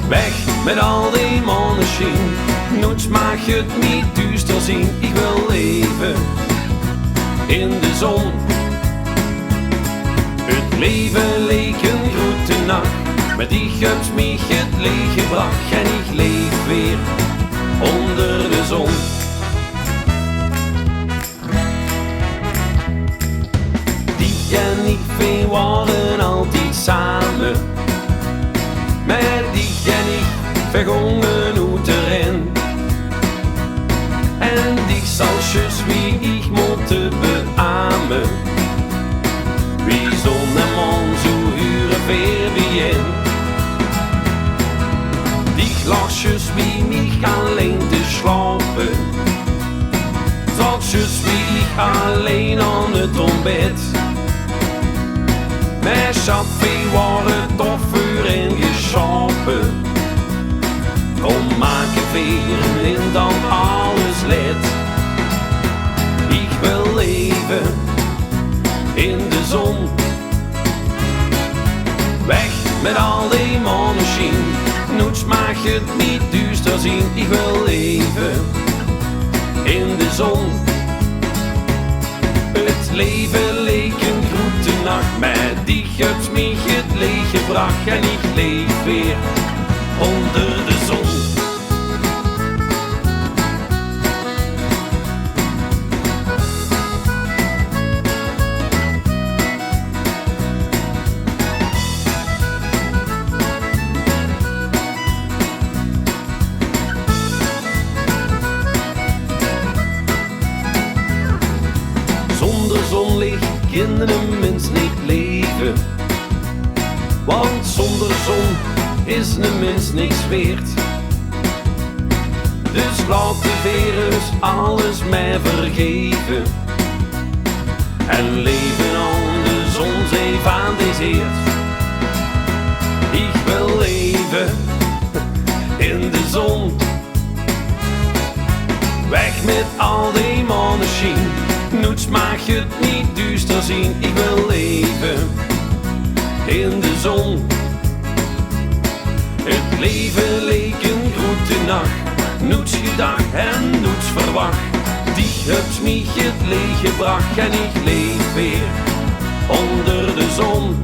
Weg met al die maneschijn, nooit mag je het niet duister zien. Ik wil leven in de zon. Het leven leek een grote nacht, maar die hebt mij het leeg gebracht. En ik leef weer onder de zon. Die en ik, we waren altijd samen. Met die en ik vergongen uit erin. En die salsjes wie ik moeten beamen. Wie zon en man zo huren weer wie in. Die glasjes wie niet alleen te slapen. Salsjes wie ik alleen aan het ontbed. Met chappie waren toffer ingeschapen. Kom maken veren in dan alles lid. Ik wil leven in de zon. Weg met al die maneschijn, nooit mag je het niet duister zien. Ik wil leven in de zon. Het leven leek een grote nacht, met die hebt mij het leeg gebracht. En ik leef weer onder de zon. Zonder zonlicht kan een mens niet leven. Want zonder zon is een mens niks weert. Dus laat de virus alles mij vergeven. En leven aan de zonzee van deze eerd. Ik wil leven in de zon. Weg met al die maneschijn, nooit mag je het niet duister zien. Ik wil leven in de zon. Het leven leek een grote nacht, nooit gedacht en nooit verwacht. Die hebt mij het leeg gebracht en ik leef weer onder de zon.